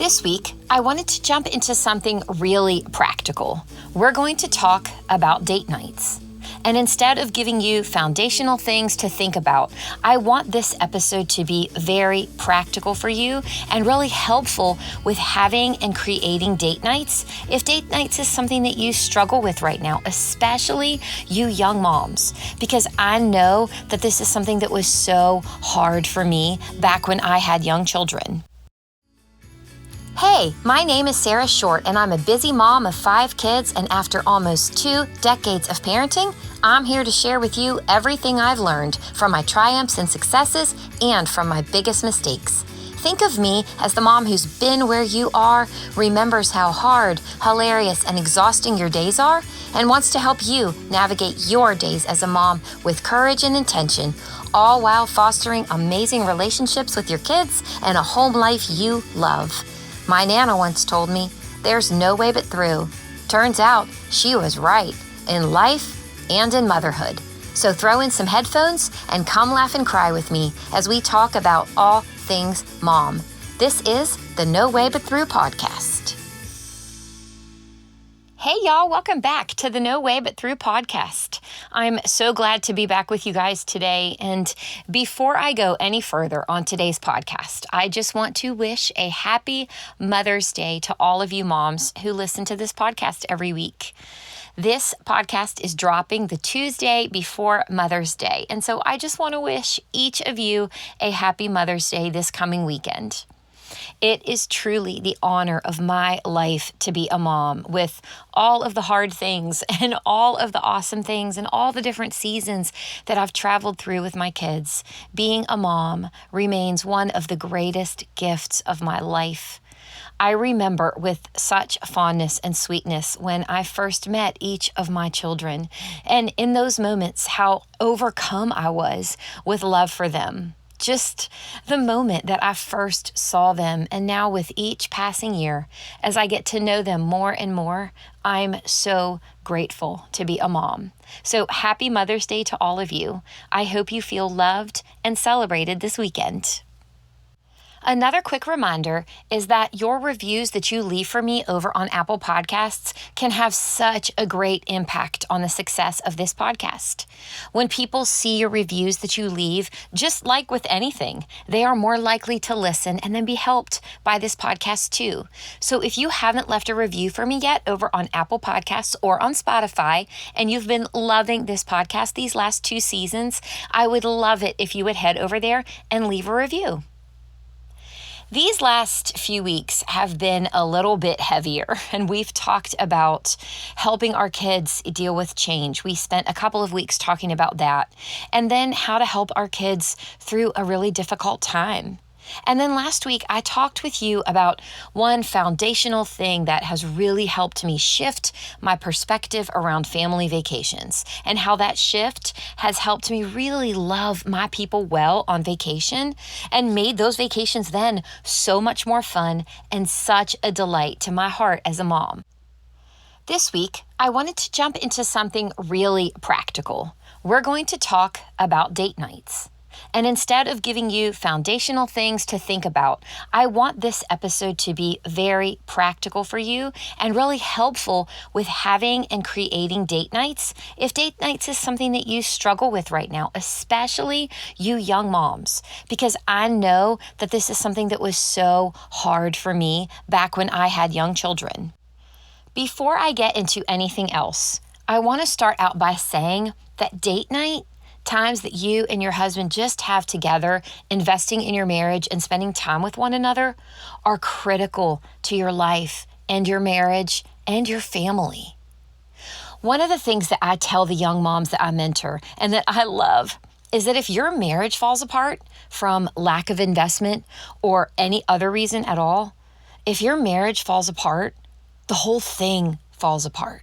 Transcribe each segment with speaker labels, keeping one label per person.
Speaker 1: This week, I wanted to jump into something really practical. We're going to talk about date nights. And instead of giving you foundational things to think about, I want this episode to be very practical for you and really helpful with having and creating date nights. If date nights is something that you struggle with right now, especially you young moms, because I know that this is something that was so hard for me back when I had young children. Hey, my name is Sarah Short, and I'm a busy mom of 5 kids, and after almost 2 decades of parenting, I'm here to share with you everything I've learned from my triumphs and successes and from my biggest mistakes. Think of me as the mom who's been where you are, remembers how hard, hilarious, and exhausting your days are, and wants to help you navigate your days as a mom with courage and intention, all while fostering amazing relationships with your kids and a home life you love. My Nana once told me, there's no way but through. Turns out she was right in life and in motherhood. So throw in some headphones and come laugh and cry with me as we talk about all things mom. This is the No Way But Through podcast. Hey y'all, welcome back to the No Way But Through podcast. I'm so glad to be back with you guys today. And before I go any further on today's podcast, I just want to wish a happy Mother's Day to all of you moms who listen to this podcast every week. This podcast is dropping the Tuesday before Mother's Day. And so I just want to wish each of you a happy Mother's Day this coming weekend. It is truly the honor of my life to be a mom, with all of the hard things and all of the awesome things and all the different seasons that I've traveled through with my kids. Being a mom remains one of the greatest gifts of my life. I remember with such fondness and sweetness when I first met each of my children, and in those moments, how overcome I was with love for them. Just the moment that I first saw them, and now with each passing year, as I get to know them more and more, I'm so grateful to be a mom. So happy Mother's Day to all of you. I hope you feel loved and celebrated this weekend. Another quick reminder is that your reviews that you leave for me over on Apple Podcasts can have such a great impact on the success of this podcast. When people see your reviews that you leave, just like with anything, they are more likely to listen and then be helped by this podcast too. So if you haven't left a review for me yet over on Apple Podcasts or on Spotify, and you've been loving this podcast these last 2 seasons, I would love it if you would head over there and leave a review. These last few weeks have been a little bit heavier, and we've talked about helping our kids deal with change. We spent a couple of weeks talking about that, and then how to help our kids through a really difficult time. And then last week, I talked with you about one foundational thing that has really helped me shift my perspective around family vacations, and how that shift has helped me really love my people well on vacation and made those vacations then so much more fun and such a delight to my heart as a mom. This week, I wanted to jump into something really practical. We're going to talk about date nights. And instead of giving you foundational things to think about, I want this episode to be very practical for you and really helpful with having and creating date nights. If date nights is something that you struggle with right now, especially you young moms, because I know that this is something that was so hard for me back when I had young children. Before I get into anything else, I want to start out by saying that date night, times that you and your husband just have together, investing in your marriage and spending time with one another, are critical to your life and your marriage and your family. One of the things that I tell the young moms that I mentor and that I love is that if your marriage falls apart from lack of investment or any other reason at all, if your marriage falls apart, the whole thing falls apart.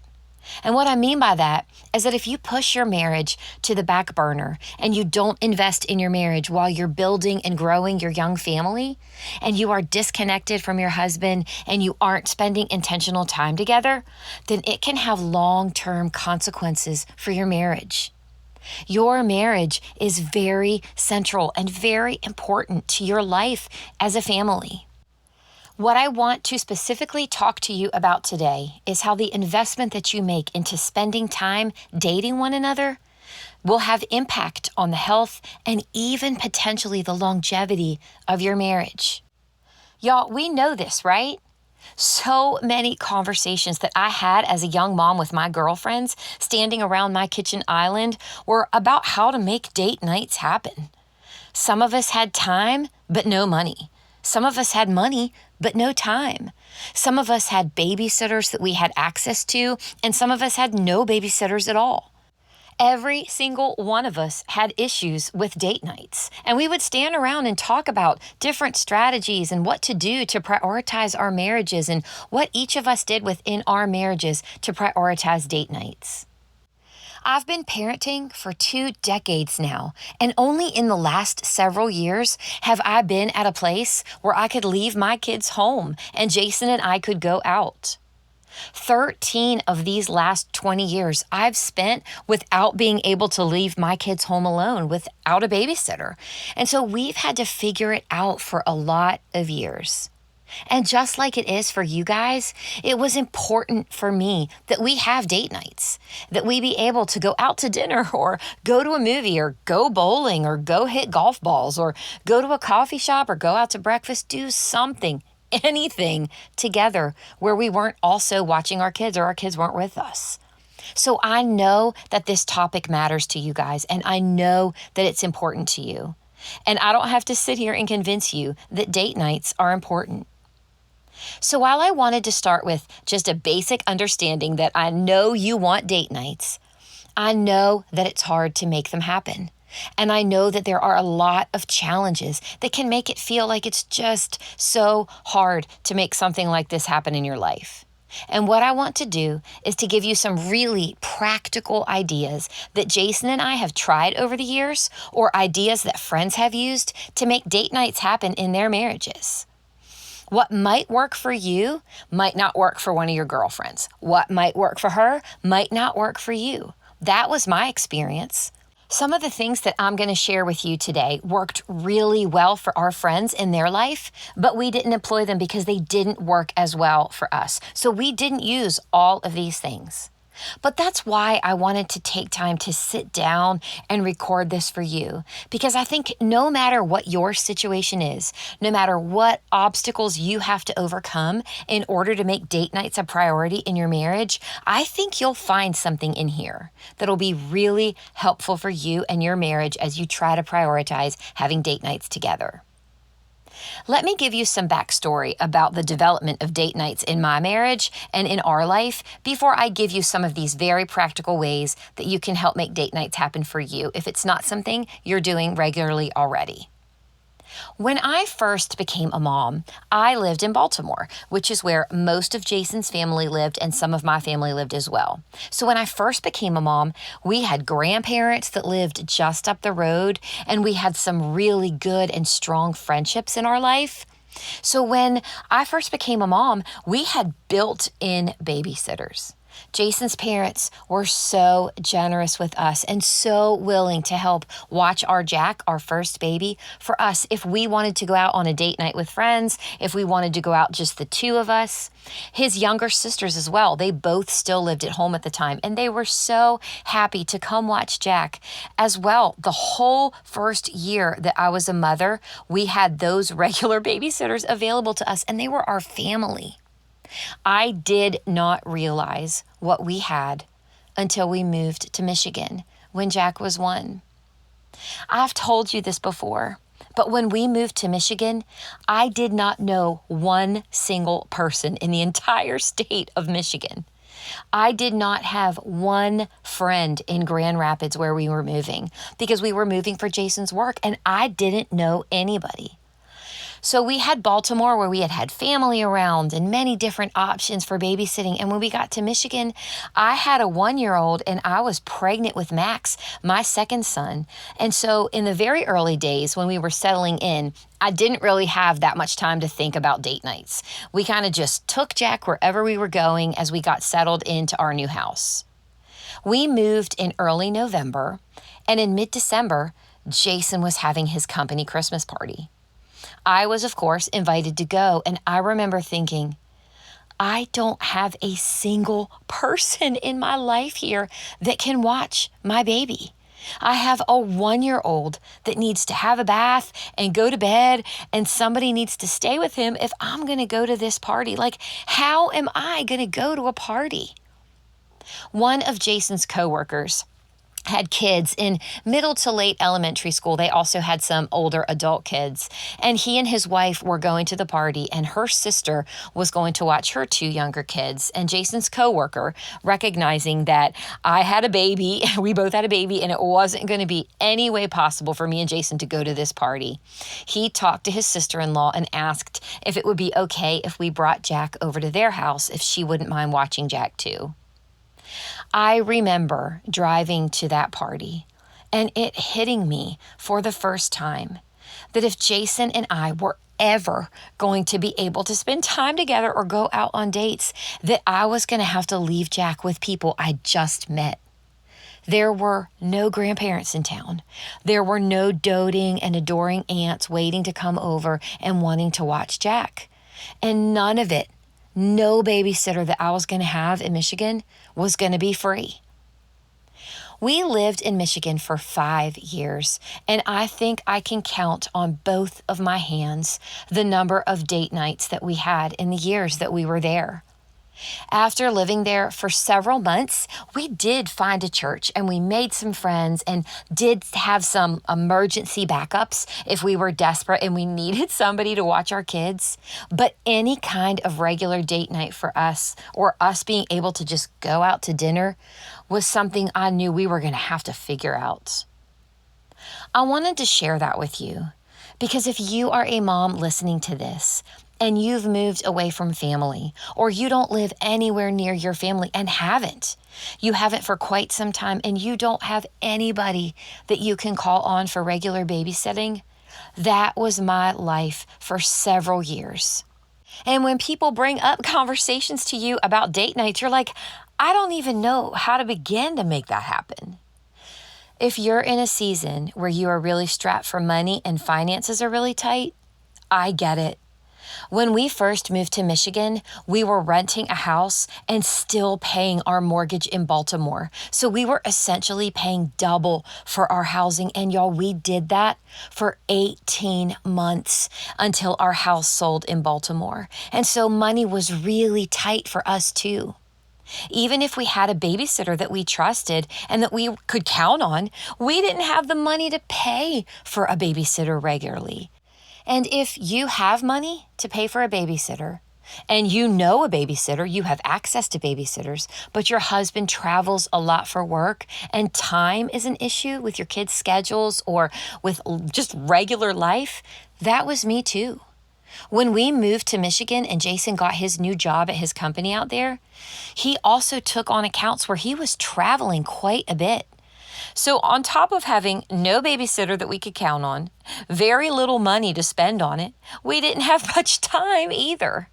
Speaker 1: And what I mean by that is that if you push your marriage to the back burner and you don't invest in your marriage while you're building and growing your young family, and you are disconnected from your husband and you aren't spending intentional time together, then it can have long-term consequences for your marriage. Your marriage is very central and very important to your life as a family. What I want to specifically talk to you about today is how the investment that you make into spending time dating one another will have impact on the health and even potentially the longevity of your marriage. Y'all, we know this, right? So many conversations that I had as a young mom with my girlfriends standing around my kitchen island were about how to make date nights happen. Some of us had time, but no money. Some of us had money, but no time. Some of us had babysitters that we had access to, and some of us had no babysitters at all. Every single one of us had issues with date nights, and we would stand around and talk about different strategies and what to do to prioritize our marriages and what each of us did within our marriages to prioritize date nights. I've been parenting for 2 decades now, and only in the last several years have I been at a place where I could leave my kids home and Jason and I could go out. 13 of these last 20 years I've spent without being able to leave my kids home alone without a babysitter. And so we've had to figure it out for a lot of years. And just like it is for you guys, it was important for me that we have date nights, that we be able to go out to dinner or go to a movie or go bowling or go hit golf balls or go to a coffee shop or go out to breakfast, do something, anything together where we weren't also watching our kids or our kids weren't with us. So I know that this topic matters to you guys, and I know that it's important to you. And I don't have to sit here and convince you that date nights are important. So while I wanted to start with just a basic understanding that I know you want date nights, I know that it's hard to make them happen. And I know that there are a lot of challenges that can make it feel like it's just so hard to make something like this happen in your life. And what I want to do is to give you some really practical ideas that Jason and I have tried over the years, or ideas that friends have used to make date nights happen in their marriages. What might work for you might not work for one of your girlfriends. What might work for her might not work for you. That was my experience. Some of the things that I'm going to share with you today worked really well for our friends in their life, but we didn't employ them because they didn't work as well for us. So we didn't use all of these things. But that's why I wanted to take time to sit down and record this for you, because I think no matter what your situation is, no matter what obstacles you have to overcome in order to make date nights a priority in your marriage, I think you'll find something in here that'll be really helpful for you and your marriage as you try to prioritize having date nights together. Let me give you some backstory about the development of date nights in my marriage and in our life before I give you some of these very practical ways that you can help make date nights happen for you if it's not something you're doing regularly already. When I first became a mom, I lived in Baltimore, which is where most of Jason's family lived and some of my family lived as well. So when I first became a mom, we had grandparents that lived just up the road, and we had some really good and strong friendships in our life. So when I first became a mom, we had built-in babysitters. Jason's parents were so generous with us and so willing to help watch our Jack, our first baby, for us if we wanted to go out on a date night with friends, if we wanted to go out just the two of us. His younger sisters as well, they both still lived at home at the time, and they were so happy to come watch Jack as well. The whole first year that I was a mother, we had those regular babysitters available to us, and they were our family. I did not realize what we had until we moved to Michigan when Jack was 1. I've told you this before, but when we moved to Michigan, I did not know one single person in the entire state of Michigan. I did not have one friend in Grand Rapids where we were moving because we were moving for Jason's work, and I didn't know anybody. So we had Baltimore where we had family around and many different options for babysitting. And when we got to Michigan, I had a 1-year-old and I was pregnant with Max, my second son. And so in the very early days when we were settling in, I didn't really have that much time to think about date nights. We kind of just took Jack wherever we were going as we got settled into our new house. We moved in early November, and in mid-December, Jason was having his company Christmas party. I was, of course, invited to go. And I remember thinking, I don't have a single person in my life here that can watch my baby. I have a 1-year-old that needs to have a bath and go to bed, and somebody needs to stay with him if I'm going to go to this party. Like, how am I going to go to a party? One of Jason's coworkers had kids in middle to late elementary school. They also had some older adult kids. And he and his wife were going to the party, and her sister was going to watch her 2 younger kids. And Jason's coworker, recognizing that I had a baby, we both had a baby, and it wasn't going to be any way possible for me and Jason to go to this party, he talked to his sister-in-law and asked if it would be okay if we brought Jack over to their house, if she wouldn't mind watching Jack too. I remember driving to that party and it hitting me for the first time that if Jason and I were ever going to be able to spend time together or go out on dates, that I was going to have to leave Jack with people I just met. There were no grandparents in town. There were no doting and adoring aunts waiting to come over and wanting to watch Jack. And none of it, no babysitter that I was going to have in Michigan was going to be free. We lived in Michigan for 5 years, and I think I can count on both of my hands the number of date nights that we had in the years that we were there. After living there for several months, we did find a church and we made some friends and did have some emergency backups if we were desperate and we needed somebody to watch our kids. But any kind of regular date night for us, or us being able to just go out to dinner, was something I knew we were going to have to figure out. I wanted to share that with you because if you are a mom listening to this, and you've moved away from family, or you don't live anywhere near your family and you haven't for quite some time, and you don't have anybody that you can call on for regular babysitting, that was my life for several years. And when people bring up conversations to you about date nights, you're like, I don't even know how to begin to make that happen. If you're in a season where you are really strapped for money and finances are really tight, I get it. When we first moved to Michigan, we were renting a house and still paying our mortgage in Baltimore. So we were essentially paying double for our housing. And y'all, we did that for 18 months until our house sold in Baltimore. And so money was really tight for us too. Even if we had a babysitter that we trusted and that we could count on, we didn't have the money to pay for a babysitter regularly. And if you have money to pay for a babysitter, and you know a babysitter, you have access to babysitters, but your husband travels a lot for work and time is an issue with your kids' schedules or with just regular life, that was me too. When we moved to Michigan and Jason got his new job at his company out there, he also took on accounts where he was traveling quite a bit. So on top of having no babysitter that we could count on, very little money to spend on it, we didn't have much time either.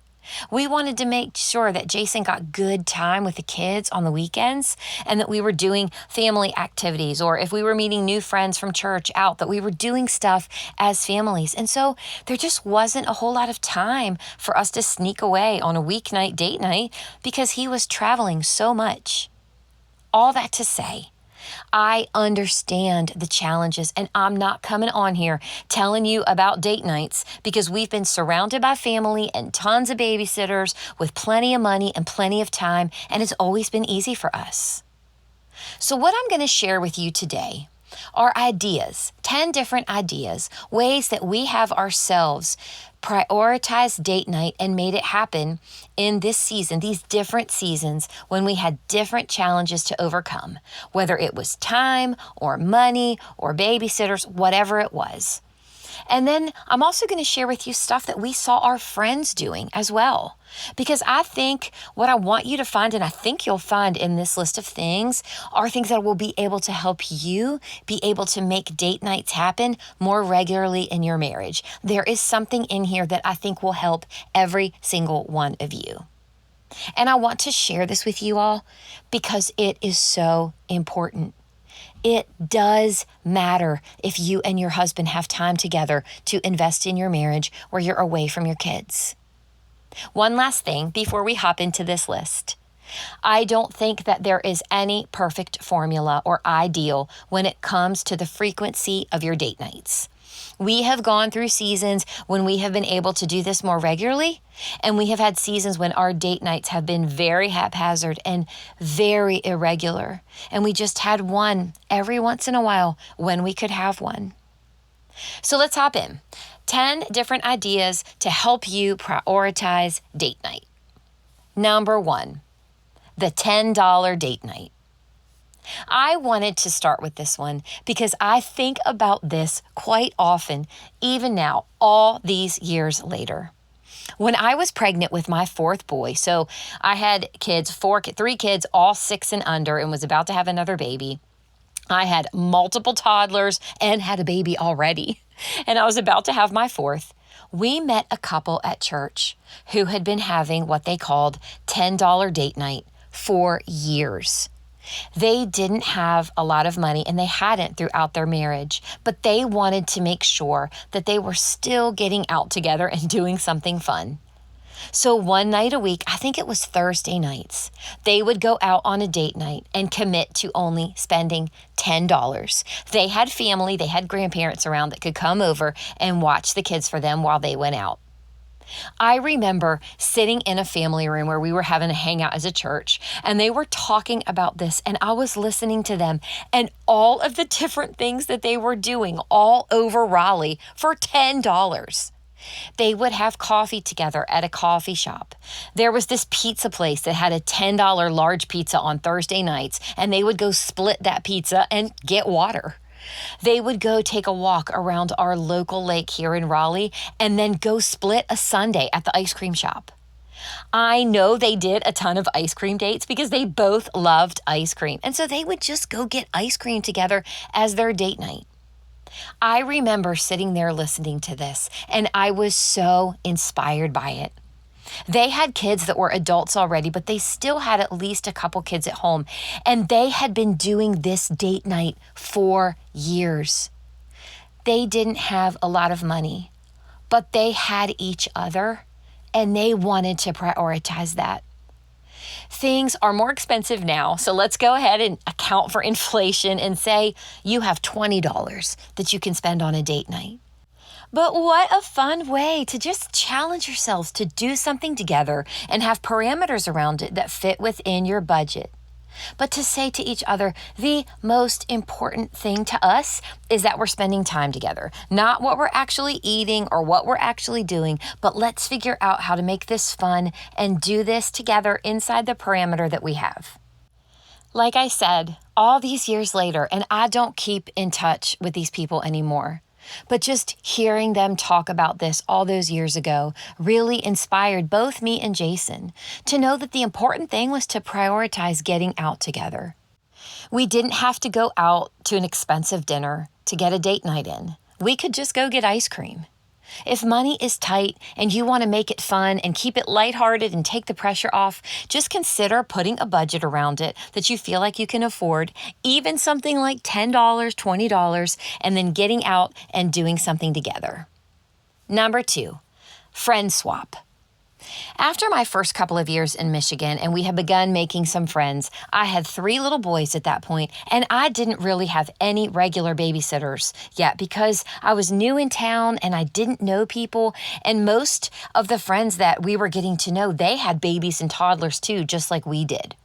Speaker 1: We wanted to make sure that Jason got good time with the kids on the weekends and that we were doing family activities, or if we were meeting new friends from church out, that we were doing stuff as families. And so there just wasn't a whole lot of time for us to sneak away on a weeknight date night because he was traveling so much. All that to say, I understand the challenges, and I'm not coming on here telling you about date nights because we've been surrounded by family and tons of babysitters with plenty of money and plenty of time, and it's always been easy for us. So what I'm going to share with you today are ideas, 10 different ideas, ways that we have ourselves prioritized date night and made it happen in this season, these different seasons when we had different challenges to overcome, whether it was time or money or babysitters, whatever it was. And then I'm also going to share with you stuff that we saw our friends doing as well. Because I think what I want you to find, and I think you'll find in this list of things, are things that will be able to help you be able to make date nights happen more regularly in your marriage. There is something in here that I think will help every single one of you. And I want to share this with you all because it is so important. It does matter if you and your husband have time together to invest in your marriage where you're away from your kids. One last thing before we hop into this list. I don't think that there is any perfect formula or ideal when it comes to the frequency of your date nights. We have gone through seasons when we have been able to do this more regularly, and we have had seasons when our date nights have been very haphazard and very irregular, and we just had one every once in a while when we could have one. So let's hop in. 10 different ideas to help you prioritize date night. Number 1, the $10 date night. I wanted to start with this one because I think about this quite often, even now, all these years later. When I was pregnant with my 4th boy, so I had three kids, all 6 and under, and was about to have another baby. I had multiple toddlers and had a baby already, and I was about to have my 4th. We met a couple at church who had been having what they called $10 date night for years. They didn't have a lot of money, and they hadn't throughout their marriage, but they wanted to make sure that they were still getting out together and doing something fun. So one night a week, I think it was Thursday nights, they would go out on a date night and commit to only spending $10. They had family, they had grandparents around that could come over and watch the kids for them while they went out. I remember sitting in a family room where we were having a hangout as a church, and they were talking about this, and I was listening to them and all of the different things that they were doing all over Raleigh for $10. They would have coffee together at a coffee shop. There was this pizza place that had a $10 large pizza on Thursday nights, and they would go split that pizza and get water. They would go take a walk around our local lake here in Raleigh and then go split a sundae at the ice cream shop. I know they did a ton of ice cream dates because they both loved ice cream. And so they would just go get ice cream together as their date night. I remember sitting there listening to this, and I was so inspired by it. They had kids that were adults already, but they still had at least a couple kids at home, and they had been doing this date night for years. They didn't have a lot of money, but they had each other, and they wanted to prioritize that. Things are more expensive now, so let's go ahead and account for inflation and say you have $20 that you can spend on a date night. But what a fun way to just challenge yourselves to do something together and have parameters around it that fit within your budget. But to say to each other, the most important thing to us is that we're spending time together, not what we're actually eating or what we're actually doing, but let's figure out how to make this fun and do this together inside the parameter that we have. Like I said, all these years later, and I don't keep in touch with these people anymore. But just hearing them talk about this all those years ago really inspired both me and Jason to know that the important thing was to prioritize getting out together. We didn't have to go out to an expensive dinner to get a date night in. We could just go get ice cream. If money is tight and you want to make it fun and keep it lighthearted and take the pressure off, just consider putting a budget around it that you feel like you can afford, even something like $10, $20, and then getting out and doing something together. Number 2, friend swap. After my first couple of years in Michigan and we had begun making some friends, I had 3 little boys at that point, and I didn't really have any regular babysitters yet because I was new in town and I didn't know people, and most of the friends that we were getting to know, they had babies and toddlers too, just like we did.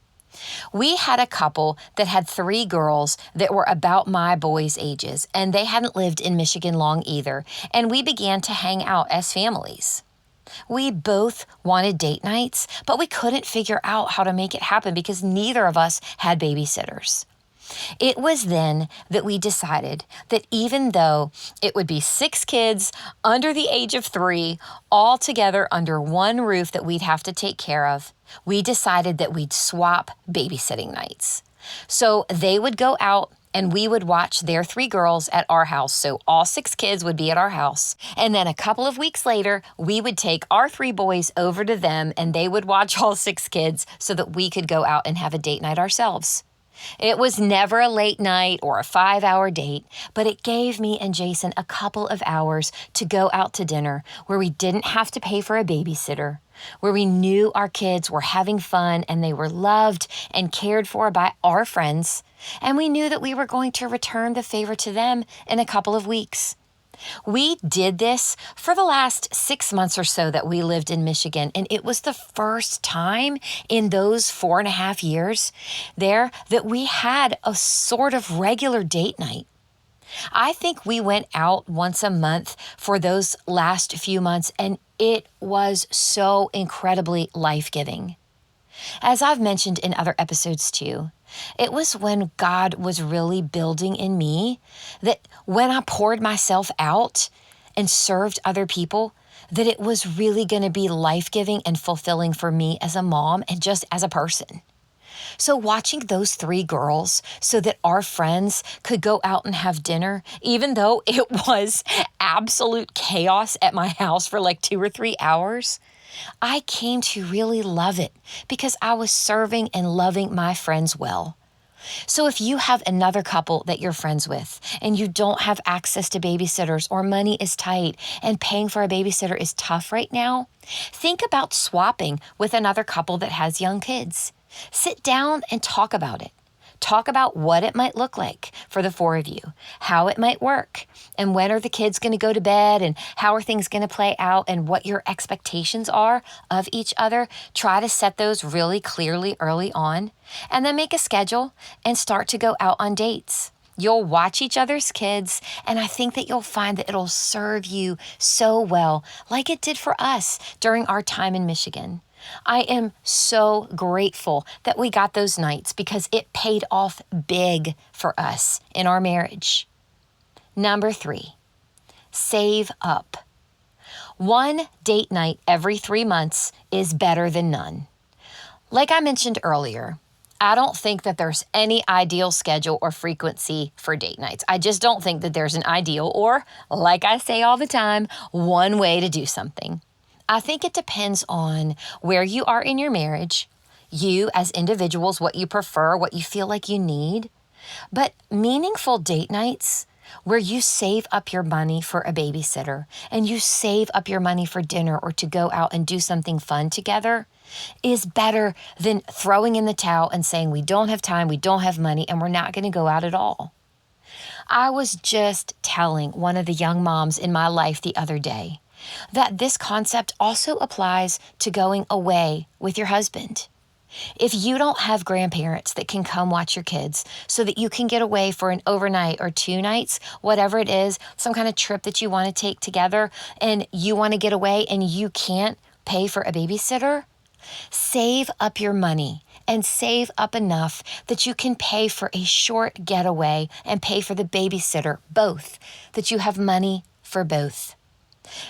Speaker 1: We had a couple that had 3 girls that were about my boys' ages, and they hadn't lived in Michigan long either, and we began to hang out as families. We both wanted date nights, but we couldn't figure out how to make it happen because neither of us had babysitters. It was then that we decided that even though it would be 6 kids under the age of 3, all together under one roof that we'd have to take care of, we decided that we'd swap babysitting nights. So they would go out and we would watch their 3 girls at our house. So all 6 kids would be at our house. And then a couple of weeks later, we would take our 3 boys over to them and they would watch all 6 kids so that we could go out and have a date night ourselves. It was never a late night or a 5-hour date, but it gave me and Jason a couple of hours to go out to dinner where we didn't have to pay for a babysitter, where we knew our kids were having fun and they were loved and cared for by our friends, and we knew that we were going to return the favor to them in a couple of weeks. We did this for the last 6 months or so that we lived in Michigan, and it was the first time in those 4.5 years there that we had a sort of regular date night. I think we went out once a month for those last few months, and it was so incredibly life-giving. As I've mentioned in other episodes too, it was when God was really building in me that when I poured myself out and served other people, that it was really going to be life-giving and fulfilling for me as a mom and just as a person. So watching those 3 girls so that our friends could go out and have dinner, even though it was absolute chaos at my house for like 2 or 3 hours, I came to really love it because I was serving and loving my friends well. So if you have another couple that you're friends with and you don't have access to babysitters or money is tight and paying for a babysitter is tough right now, think about swapping with another couple that has young kids. Sit down and talk about it. Talk about what it might look like for the 4 of you, how it might work, and when are the kids going to go to bed, and how are things going to play out, and what your expectations are of each other. Try to set those really clearly early on, and then make a schedule and start to go out on dates. You'll watch each other's kids, and I think that you'll find that it'll serve you so well, like it did for us during our time in Michigan. I am so grateful that we got those nights because it paid off big for us in our marriage. Number 3, save up. 1 date night every 3 months is better than none. Like I mentioned earlier, I don't think that there's any ideal schedule or frequency for date nights. I just don't think that there's an ideal or, like I say all the time, one way to do something. I think it depends on where you are in your marriage, you as individuals, what you prefer, what you feel like you need. But meaningful date nights where you save up your money for a babysitter and you save up your money for dinner or to go out and do something fun together is better than throwing in the towel and saying we don't have time, we don't have money, and we're not going to go out at all. I was just telling one of the young moms in my life the other day that this concept also applies to going away with your husband. If you don't have grandparents that can come watch your kids so that you can get away for an overnight or 2 nights, whatever it is, some kind of trip that you want to take together, and you want to get away and you can't pay for a babysitter, save up your money and save up enough that you can pay for a short getaway and pay for the babysitter, both, that you have money for both.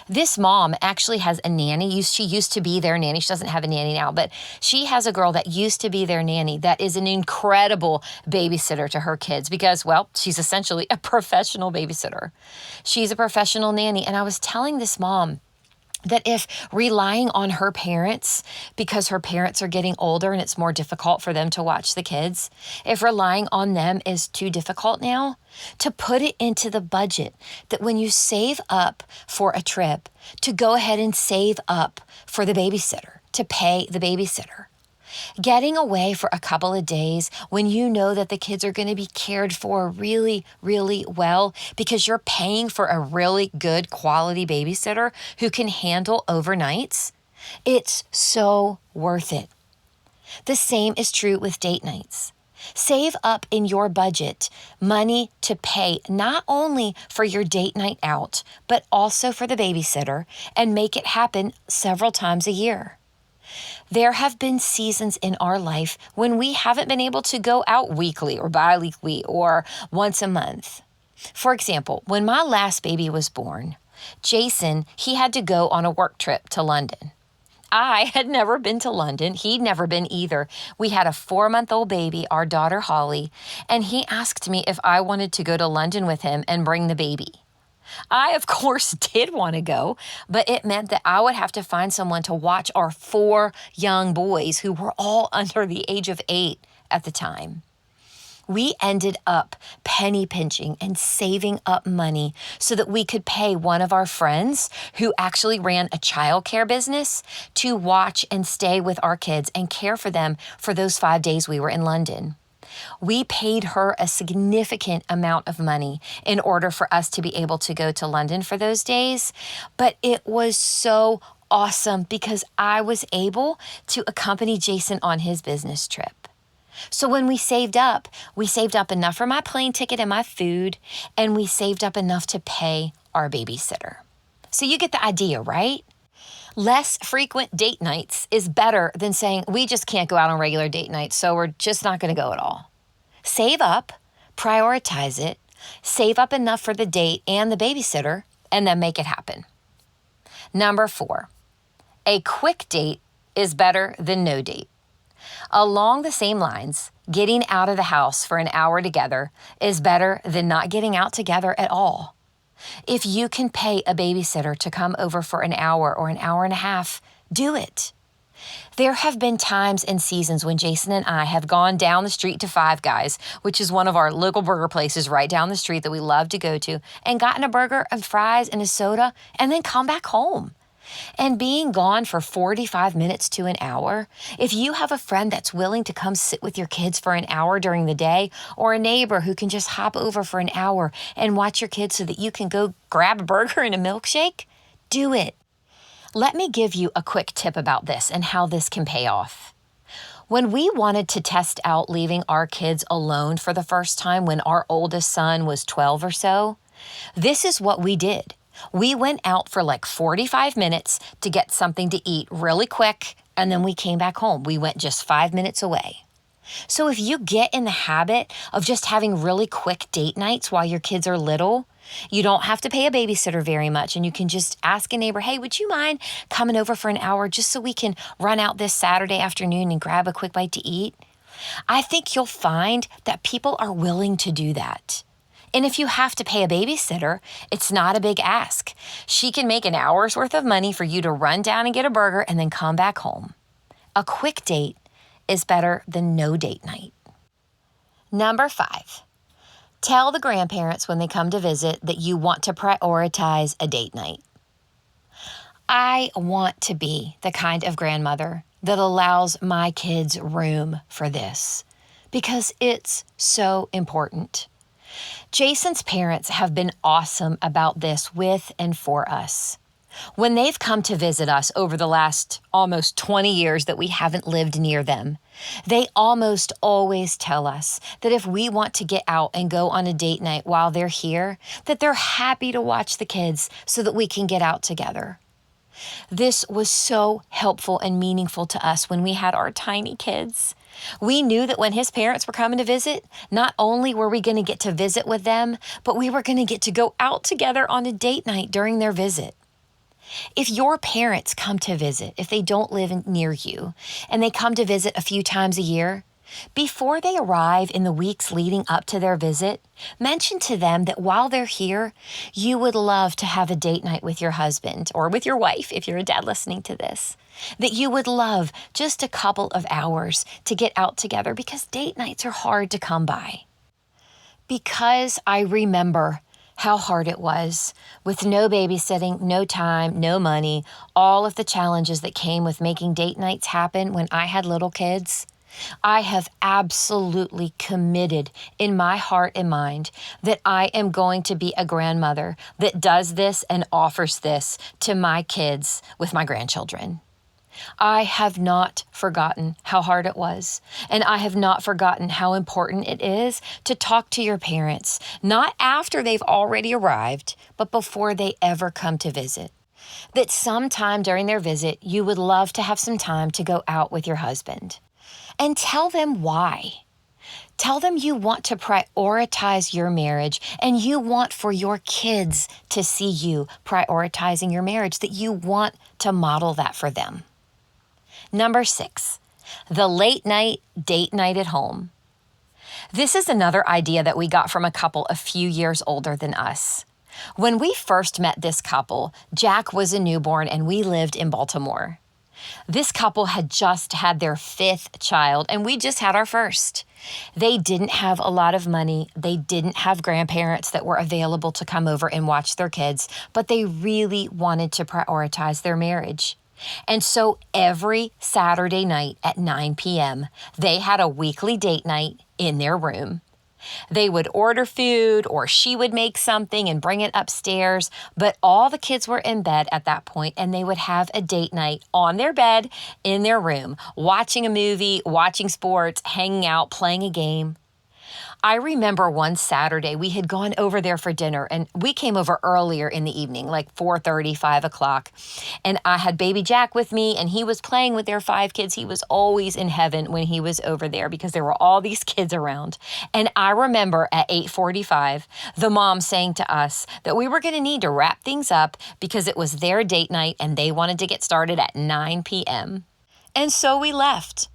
Speaker 1: This mom actually has a nanny. She used to be their nanny. She doesn't have a nanny now, but she has a girl that used to be their nanny that is an incredible babysitter to her kids because, well, she's essentially a professional babysitter. She's a professional nanny. And I was telling this mom that if relying on her parents, because her parents are getting older and it's more difficult for them to watch the kids, if relying on them is too difficult now, to put it into the budget, that when you save up for a trip, to go ahead and save up for the babysitter, to pay the babysitter. Getting away for a couple of days when you know that the kids are going to be cared for really, really well because you're paying for a really good quality babysitter who can handle overnights, it's so worth it. The same is true with date nights. Save up in your budget money to pay not only for your date night out, but also for the babysitter and make it happen several times a year. There have been seasons in our life when we haven't been able to go out weekly or bi-weekly or once a month. For example, when my last baby was born, Jason, he had to go on a work trip to London. I had never been to London. He'd never been either. We had a 4-month-old baby, our daughter Holly, and he asked me if I wanted to go to London with him and bring the baby. I, of course, did want to go, but it meant that I would have to find someone to watch our 4 young boys who were all under the age of 8 at the time. We ended up penny pinching and saving up money so that we could pay one of our friends who actually ran a childcare business to watch and stay with our kids and care for them for those 5 days we were in London. We paid her a significant amount of money in order for us to be able to go to London for those days, but it was so awesome because I was able to accompany Jason on his business trip. So when we saved up enough for my plane ticket and my food, and we saved up enough to pay our babysitter. So you get the idea, right? Less frequent date nights is better than saying we just can't go out on regular date nights, so we're just not going to go at all. Save up, prioritize it, save up enough for the date and the babysitter, and then make it happen. Number 4, a quick date is better than no date. Along the same lines, getting out of the house for an hour together is better than not getting out together at all. If you can pay a babysitter to come over for an hour or an hour and a half, do it. There have been times and seasons when Jason and I have gone down the street to Five Guys, which is one of our local burger places right down the street that we love to go to, and gotten a burger and fries and a soda and then come back home. And being gone for 45 minutes to an hour, if you have a friend that's willing to come sit with your kids for an hour during the day, or a neighbor who can just hop over for an hour and watch your kids so that you can go grab a burger and a milkshake, do it. Let me give you a quick tip about this and how this can pay off. When we wanted to test out leaving our kids alone for the first time when our oldest son was 12 or so, this is what we did. We went out for like 45 minutes to get something to eat really quick, and then we came back home. We went just 5 minutes away. So if you get in the habit of just having really quick date nights while your kids are little, you don't have to pay a babysitter very much, and you can just ask a neighbor, hey, would you mind coming over for an hour just so we can run out this Saturday afternoon and grab a quick bite to eat? I think you'll find that people are willing to do that. And if you have to pay a babysitter, it's not a big ask. She can make an hour's worth of money for you to run down and get a burger and then come back home. A quick date is better than no date night. Number 5, tell the grandparents when they come to visit that you want to prioritize a date night. I want to be the kind of grandmother that allows my kids room for this because it's so important. Jason's parents have been awesome about this with and for us. When they've come to visit us over the last almost 20 years that we haven't lived near them, they almost always tell us that if we want to get out and go on a date night while they're here, that they're happy to watch the kids so that we can get out together. This was so helpful and meaningful to us when we had our tiny kids. We knew that when his parents were coming to visit, not only were we going to get to visit with them, but we were going to get to go out together on a date night during their visit. If your parents come to visit, if they don't live near you, and they come to visit a few times a year, before they arrive in the weeks leading up to their visit, mention to them that while they're here, you would love to have a date night with your husband or with your wife, if you're a dad listening to this, that you would love just a couple of hours to get out together because date nights are hard to come by. Because I remember how hard it was with no babysitting, no time, no money, all of the challenges that came with making date nights happen when I had little kids. I have absolutely committed in my heart and mind that I am going to be a grandmother that does this and offers this to my kids with my grandchildren. I have not forgotten how hard it was, and I have not forgotten how important it is to talk to your parents, not after they've already arrived, but before they ever come to visit. That sometime during their visit, you would love to have some time to go out with your husband. And tell them why. Tell them you want to prioritize your marriage and you want for your kids to see you prioritizing your marriage, that you want to model that for them. Number 6, the late night date night at home. This is another idea that we got from a couple a few years older than us. When we first met this couple, Jack was a newborn and we lived in Baltimore. This couple had just had their 5th child, and we just had our first. They didn't have a lot of money. They didn't have grandparents that were available to come over and watch their kids, but they really wanted to prioritize their marriage. And so every Saturday night at 9 p.m., they had a weekly date night in their room. They would order food or she would make something and bring it upstairs, but all the kids were in bed at that point, and they would have a date night on their bed in their room, watching a movie, watching sports, hanging out, playing a game. I remember one Saturday we had gone over there for dinner, and we came over earlier in the evening, like 4:30, 5 o'clock. And I had baby Jack with me, and he was playing with their 5 kids. He was always in heaven when he was over there because there were all these kids around. And I remember at 8:45, the mom saying to us that we were going to need to wrap things up because it was their date night and they wanted to get started at 9 p.m. And so we left.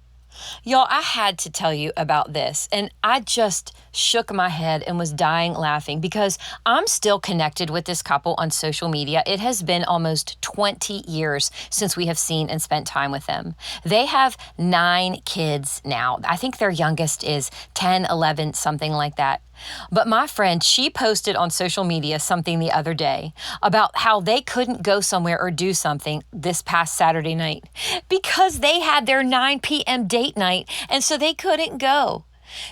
Speaker 1: Y'all, I had to tell you about this, and I just shook my head and was dying laughing because I'm still connected with this couple on social media. It has been almost 20 years since we have seen and spent time with them. They have 9 kids now. I think their youngest is 10, 11, something like that. But my friend, she posted on social media something the other day about how they couldn't go somewhere or do something this past Saturday night because they had their 9 p.m. date night, and so they couldn't go.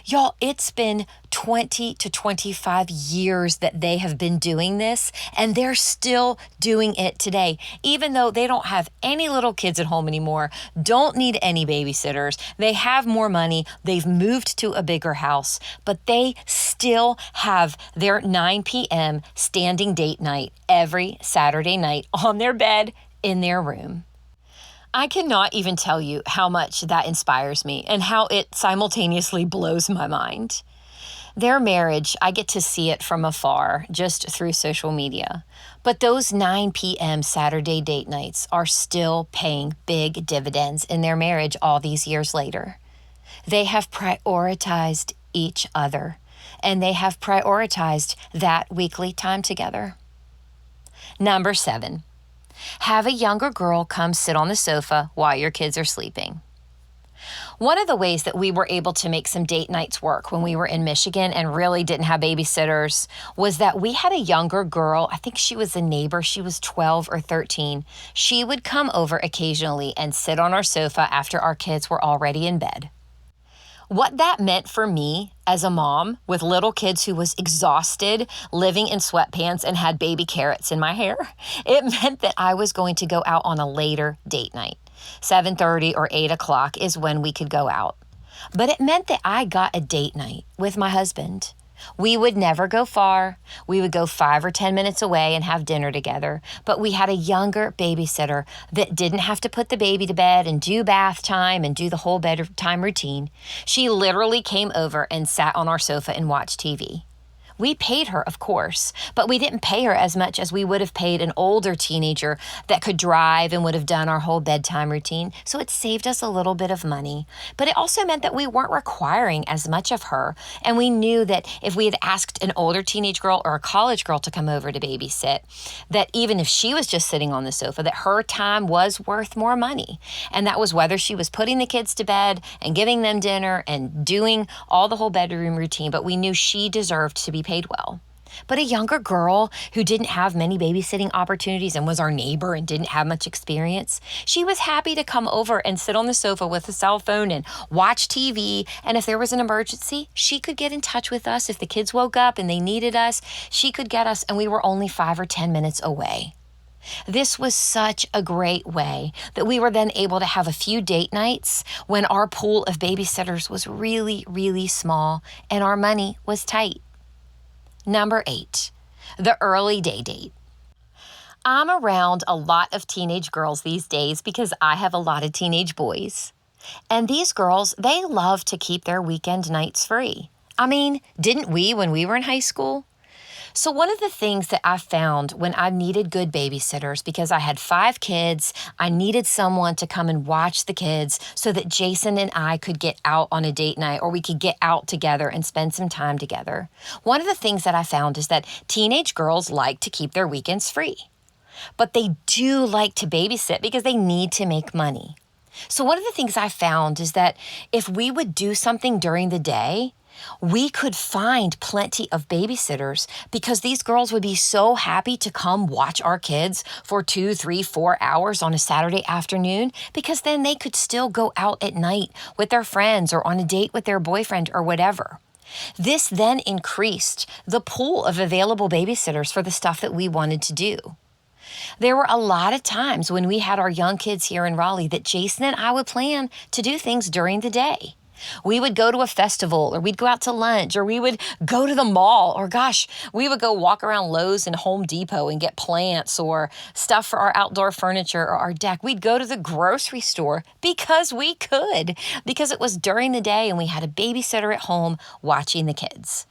Speaker 1: Y'all, it's been 20 to 25 years that they have been doing this, and they're still doing it today, even though they don't have any little kids at home anymore, don't need any babysitters, they have more money, they've moved to a bigger house, but they still have their 9 p.m. standing date night every Saturday night on their bed in their room. I cannot even tell you how much that inspires me and how it simultaneously blows my mind. Their marriage, I get to see it from afar, just through social media. But those 9 p.m. Saturday date nights are still paying big dividends in their marriage all these years later. They have prioritized each other, and they have prioritized that weekly time together. Number 7. Have a younger girl come sit on the sofa while your kids are sleeping. One of the ways that we were able to make some date nights work when we were in Michigan and really didn't have babysitters was that we had a younger girl. I think she was a neighbor. She was 12 or 13. She would come over occasionally and sit on our sofa after our kids were already in bed. What that meant for me as a mom with little kids who was exhausted, living in sweatpants and had baby carrots in my hair, it meant that I was going to go out on a later date night. 7:30 or 8 o'clock is when we could go out. But it meant that I got a date night with my husband. We would never go far. We would go 5 or 10 minutes away and have dinner together. But we had a younger babysitter that didn't have to put the baby to bed and do bath time and do the whole bedtime routine. She literally came over and sat on our sofa and watched TV. We paid her, of course, but we didn't pay her as much as we would have paid an older teenager that could drive and would have done our whole bedtime routine. So it saved us a little bit of money. But it also meant that we weren't requiring as much of her. And we knew that if we had asked an older teenage girl or a college girl to come over to babysit, that even if she was just sitting on the sofa, that her time was worth more money. And that was whether she was putting the kids to bed and giving them dinner and doing all the whole bedroom routine. But we knew she deserved to be paid well. But a younger girl who didn't have many babysitting opportunities and was our neighbor and didn't have much experience, she was happy to come over and sit on the sofa with a cell phone and watch TV. And if there was an emergency, she could get in touch with us. If the kids woke up and they needed us, she could get us, and we were only 5 or 10 minutes away. This was such a great way that we were then able to have a few date nights when our pool of babysitters was really, really small and our money was tight. Number 8, the early day date. I'm around a lot of teenage girls these days because I have a lot of teenage boys. And these girls, they love to keep their weekend nights free. I mean, didn't we when we were in high school? So one of the things that I found when I needed good babysitters, because I had 5 kids, I needed someone to come and watch the kids so that Jason and I could get out on a date night or we could get out together and spend some time together. One of the things that I found is that teenage girls like to keep their weekends free. but they do like to babysit because they need to make money. So one of the things I found is that if we would do something during the day, we could find plenty of babysitters because these girls would be so happy to come watch our kids for 2, 3, 4 hours on a Saturday afternoon, because then they could still go out at night with their friends or on a date with their boyfriend or whatever. This then increased the pool of available babysitters for the stuff that we wanted to do. There were a lot of times when we had our young kids here in Raleigh that Jason and I would plan to do things during the day. We would go to a festival, or we'd go out to lunch, or we would go to the mall, or gosh, we would go walk around Lowe's and Home Depot and get plants or stuff for our outdoor furniture or our deck. We'd go to the grocery store because we could, because it was during the day and we had a babysitter at home watching the kids.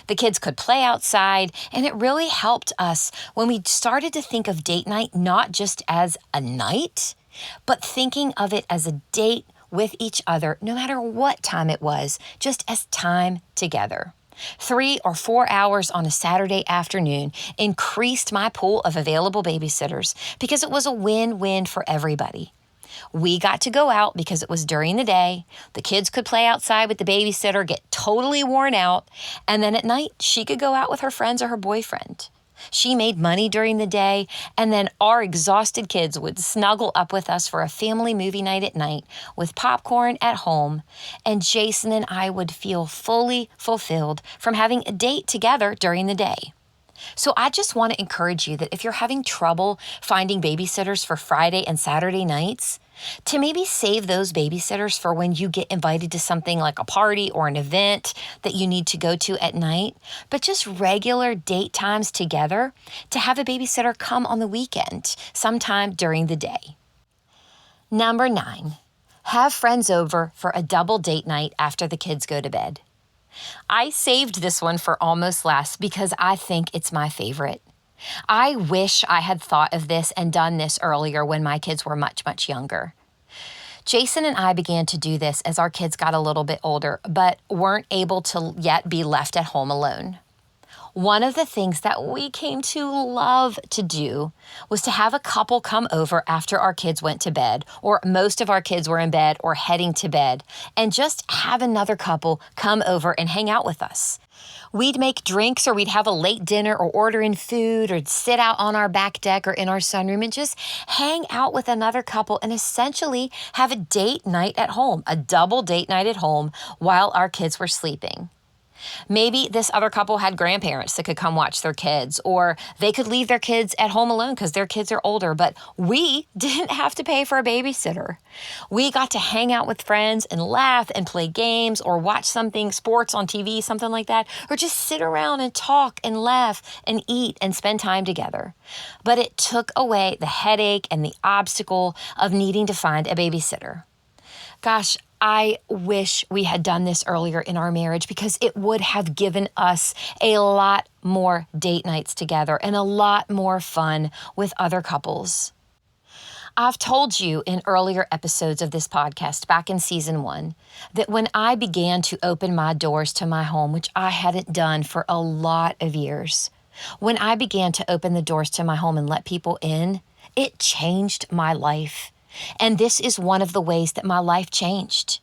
Speaker 1: The kids could play outside, and it really helped us when we started to think of date night not just as a night, but thinking of it as a date with each other, no matter what time it was, just as time together. 3 or 4 hours on a Saturday afternoon increased my pool of available babysitters because it was a win-win for everybody. We got to go out because it was during the day. The kids could play outside with the babysitter, get totally worn out, and then at night, she could go out with her friends or her boyfriend. She made money during the day, and then our exhausted kids would snuggle up with us for a family movie night at night with popcorn at home, and Jason and I would feel fully fulfilled from having a date together during the day. So I just want to encourage you that if you're having trouble finding babysitters for Friday and Saturday nights, to maybe save those babysitters for when you get invited to something like a party or an event that you need to go to at night, but just regular date times together to have a babysitter come on the weekend sometime during the day. Number 9, have friends over for a double date night after the kids go to bed. I saved this one for almost last because I think it's my favorite. I wish I had thought of this and done this earlier when my kids were much, much younger. Jason and I began to do this as our kids got a little bit older, but weren't able to yet be left at home alone. One of the things that we came to love to do was to have a couple come over after our kids went to bed, or most of our kids were in bed or heading to bed, and just have another couple come over and hang out with us. We'd make drinks, or we'd have a late dinner, or order in food, or sit out on our back deck or in our sunroom and just hang out with another couple and essentially have a date night at home, a double date night at home while our kids were sleeping. Maybe this other couple had grandparents that could come watch their kids, or they could leave their kids at home alone because their kids are older, but we didn't have to pay for a babysitter. We got to hang out with friends and laugh and play games or watch something, sports on TV, something like that, or just sit around and talk and laugh and eat and spend time together. But it took away the headache and the obstacle of needing to find a babysitter. Gosh, I wish we had done this earlier in our marriage because it would have given us a lot more date nights together and a lot more fun with other couples. I've told you in earlier episodes of this podcast back in season 1 that when I began to open my doors to my home, which I hadn't done for a lot of years, when I began to open the doors to my home and let people in, it changed my life. And this is one of the ways that my life changed.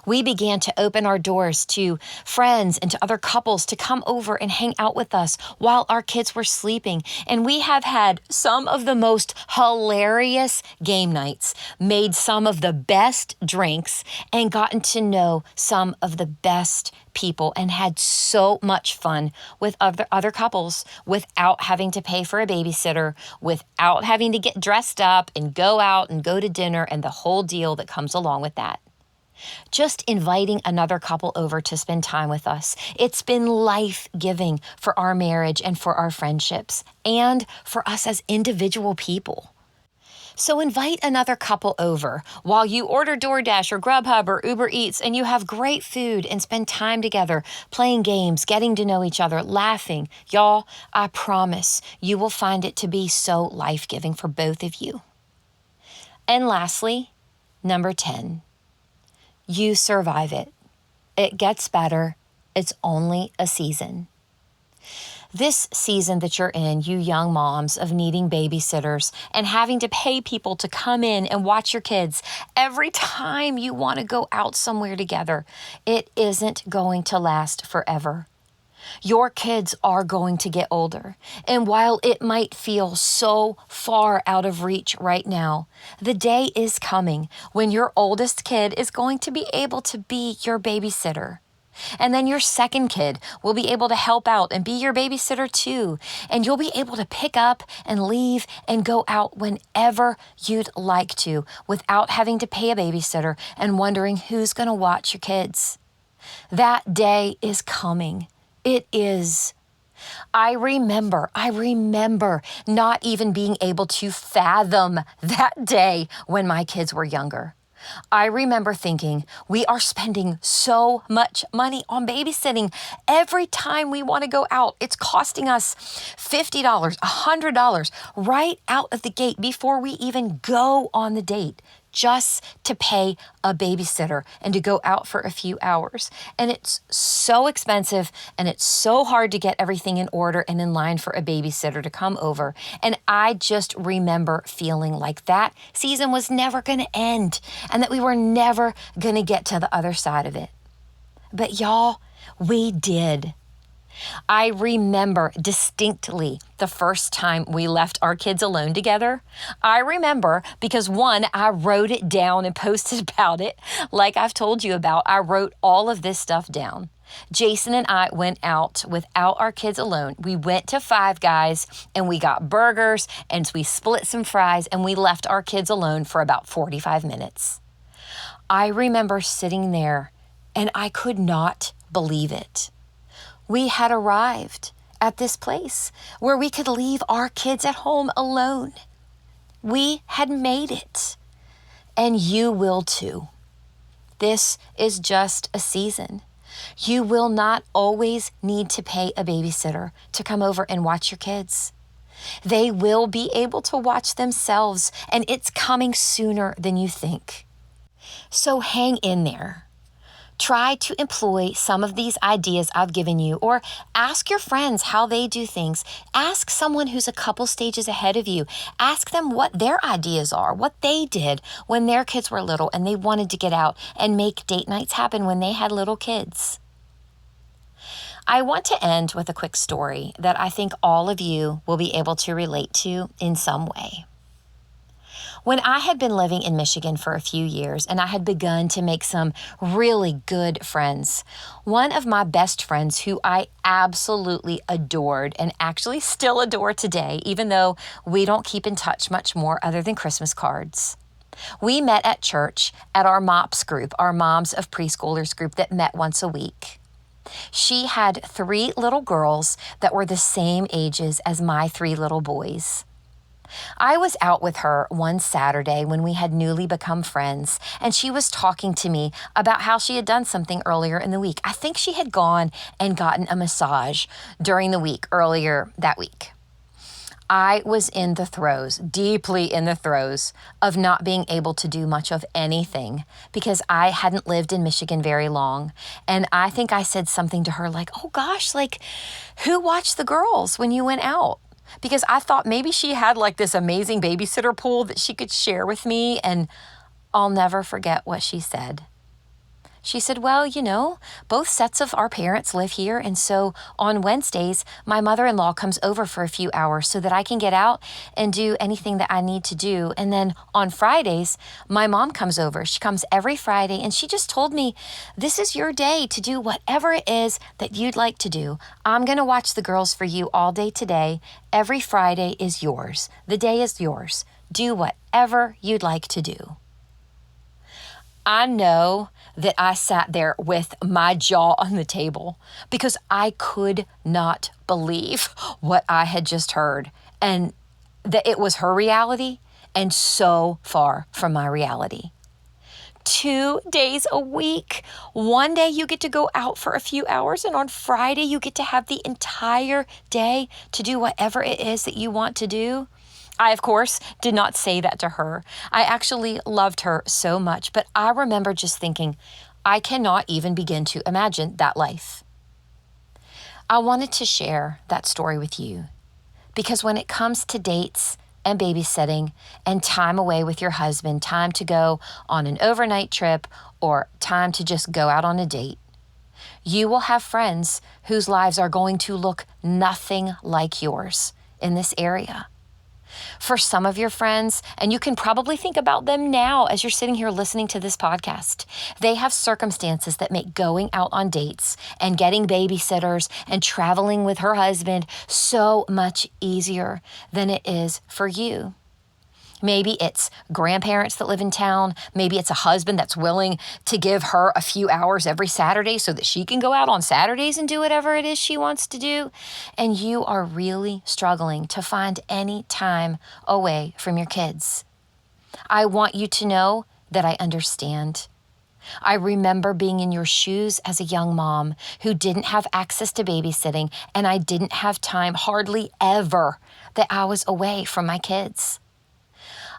Speaker 1: We began to open our doors to friends and to other couples to come over and hang out with us while our kids were sleeping. And we have had some of the most hilarious game nights, made some of the best drinks, and gotten to know some of the best people and had so much fun with other couples without having to pay for a babysitter, without having to get dressed up and go out and go to dinner and the whole deal that comes along with that. Just inviting another couple over to spend time with us. It's been life-giving for our marriage and for our friendships and for us as individual people. So invite another couple over while you order DoorDash or Grubhub or Uber Eats and you have great food and spend time together, playing games, getting to know each other, laughing. Y'all, I promise you will find it to be so life-giving for both of you. And lastly, number 10. You survive it. It gets better. It's only a season. This season that you're in, you young moms of needing babysitters and having to pay people to come in and watch your kids every time you want to go out somewhere together, it isn't going to last forever. Your kids are going to get older. And while it might feel so far out of reach right now, the day is coming when your oldest kid is going to be able to be your babysitter. And then your second kid will be able to help out and be your babysitter too. And you'll be able to pick up and leave and go out whenever you'd like to without having to pay a babysitter and wondering who's going to watch your kids. That day is coming. It is. I remember not even being able to fathom that day when my kids were younger. I remember thinking, we are spending so much money on babysitting. Every time we want to go out, it's costing us $50, $100 right out of the gate before we even go on the date, just to pay a babysitter and to go out for a few hours. And it's so expensive and it's so hard to get everything in order and in line for a babysitter to come over. And I just remember feeling like that season was never going to end and that we were never going to get to the other side of it. But y'all, we did. I remember distinctly the first time we left our kids alone together. I remember because one, I wrote it down and posted about it like I've told you about. I wrote all of this stuff down. Jason and I went out without our kids alone. We went to Five Guys and we got burgers and we split some fries and we left our kids alone for about 45 minutes. I remember sitting there and I could not believe it. We had arrived at this place where we could leave our kids at home alone. We had made it, and you will too. This is just a season. You will not always need to pay a babysitter to come over and watch your kids. They will be able to watch themselves, and it's coming sooner than you think. So hang in there. Try to employ some of these ideas I've given you, or ask your friends how they do things. Ask someone who's a couple stages ahead of you. Ask them what their ideas are, what they did when their kids were little and they wanted to get out and make date nights happen when they had little kids. I want to end with a quick story that I think all of you will be able to relate to in some way. When I had been living in Michigan for a few years and I had begun to make some really good friends, one of my best friends who I absolutely adored and actually still adore today, even though we don't keep in touch much more other than Christmas cards. We met at church at our MOPS group, our Moms of Preschoolers group that met once a week. She had 3 little girls that were the same ages as my 3 little boys. I was out with her one Saturday when we had newly become friends, and she was talking to me about how she had done something earlier in the week. I think she had gone and gotten a massage during the week earlier that week. I was in the throes, deeply in the throes of not being able to do much of anything because I hadn't lived in Michigan very long. And I think I said something to her like, oh gosh, like who watched the girls when you went out? Because I thought maybe she had like this amazing babysitter pool that she could share with me, and I'll never forget what she said. She said, well, you know, both sets of our parents live here, and so on Wednesdays, my mother-in-law comes over for a few hours so that I can get out and do anything that I need to do. And then on Fridays, my mom comes over. She comes every Friday, and she just told me, this is your day to do whatever it is that you'd like to do. I'm going to watch the girls for you all day today. Every Friday is yours. The day is yours. Do whatever you'd like to do. I know that I sat there with my jaw on the table because I could not believe what I had just heard, and that it was her reality and so far from my reality. 2 days a week. One day you get to go out for a few hours, and on Friday you get to have the entire day to do whatever it is that you want to do. I, of course, did not say that to her. I actually loved her so much, but I remember just thinking, I cannot even begin to imagine that life. I wanted to share that story with you because when it comes to dates and babysitting and time away with your husband, time to go on an overnight trip or time to just go out on a date, you will have friends whose lives are going to look nothing like yours in this area. For some of your friends, and you can probably think about them now as you're sitting here listening to this podcast, they have circumstances that make going out on dates and getting babysitters and traveling with her husband so much easier than it is for you. Maybe it's grandparents that live in town. Maybe it's a husband that's willing to give her a few hours every Saturday so that she can go out on Saturdays and do whatever it is she wants to do. And you are really struggling to find any time away from your kids. I want you to know that I understand. I remember being in your shoes as a young mom who didn't have access to babysitting, and I didn't have time hardly ever that I was away from my kids.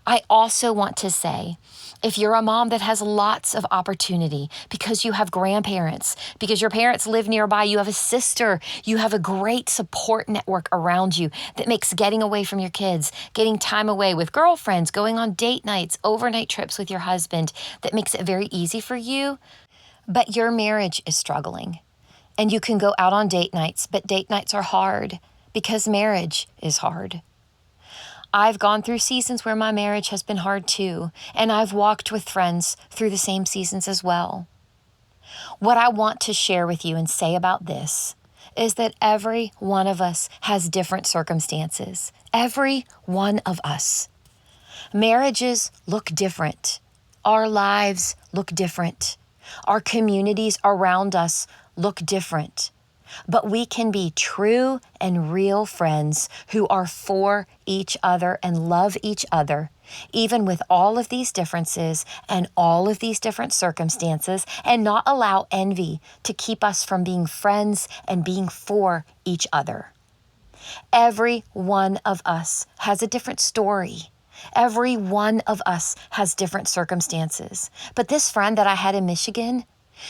Speaker 1: I also want to say, if you're a mom that has lots of opportunity because you have grandparents, because your parents live nearby, you have a sister, you have a great support network around you that makes getting away from your kids, getting time away with girlfriends, going on date nights, overnight trips with your husband, that makes it very easy for you. But your marriage is struggling. And you can go out on date nights, but date nights are hard because marriage is hard. I've gone through seasons where my marriage has been hard too, and I've walked with friends through the same seasons as well. What I want to share with you and say about this is that every one of us has different circumstances. Every one of us. Marriages look different. Our lives look different. Our communities around us look different. But we can be true and real friends who are for each other and love each other, even with all of these differences and all of these different circumstances, and not allow envy to keep us from being friends and being for each other. Every one of us has a different story. Every one of us has different circumstances. But this friend that I had in Michigan,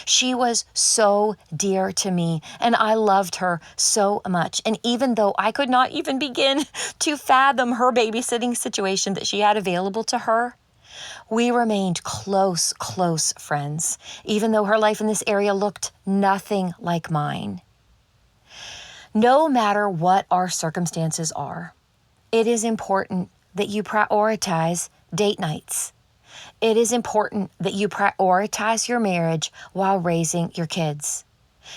Speaker 1: she was so dear to me, and I loved her so much. And even though I could not even begin to fathom her babysitting situation that she had available to her, we remained close friends, even though her life in this area looked nothing like mine. No matter what our circumstances are, it is important that you prioritize date nights. It is important that you prioritize your marriage while raising your kids.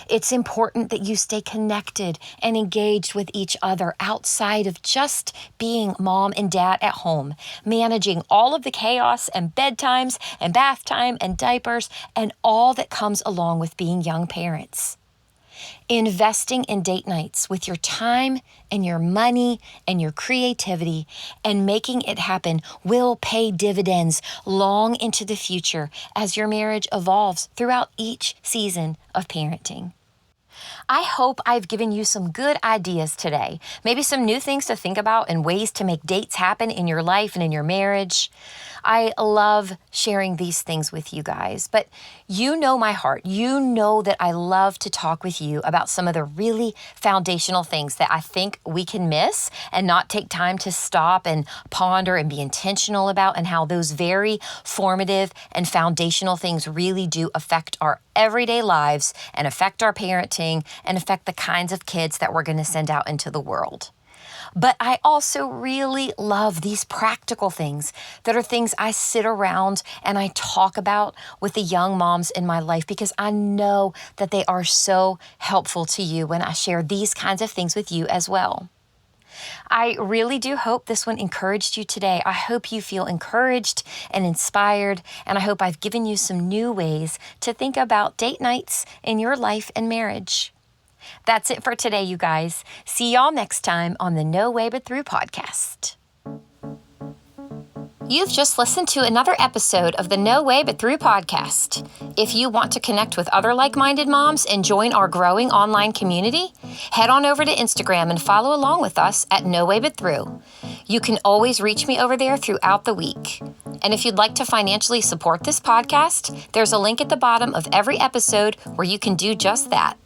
Speaker 1: It's important that you stay connected and engaged with each other outside of just being mom and dad at home, managing all of the chaos and bedtimes and bath time and diapers and all that comes along with being young parents. Investing in date nights with your time and your money and your creativity and making it happen will pay dividends long into the future as your marriage evolves throughout each season of parenting. I hope I've given you some good ideas today, maybe some new things to think about and ways to make dates happen in your life and in your marriage. I love sharing these things with you guys, but you know my heart. You know that I love to talk with you about some of the really foundational things that I think we can miss and not take time to stop and ponder and be intentional about, and how those very formative and foundational things really do affect our everyday lives and affect our parenting and affect the kinds of kids that we're going to send out into the world. But I also really love these practical things that are things I sit around and I talk about with the young moms in my life, because I know that they are so helpful to you when I share these kinds of things with you as well. I really do hope this one encouraged you today. I hope you feel encouraged and inspired, and I hope I've given you some new ways to think about date nights in your life and marriage. That's it for today, you guys. See y'all next time on the No Way But Through podcast. You've just listened to another episode of the No Way But Through podcast. If you want to connect with other like-minded moms and join our growing online community, head on over to Instagram and follow along with us at No Way But Through. You can always reach me over there throughout the week. And if you'd like to financially support this podcast, there's a link at the bottom of every episode where you can do just that.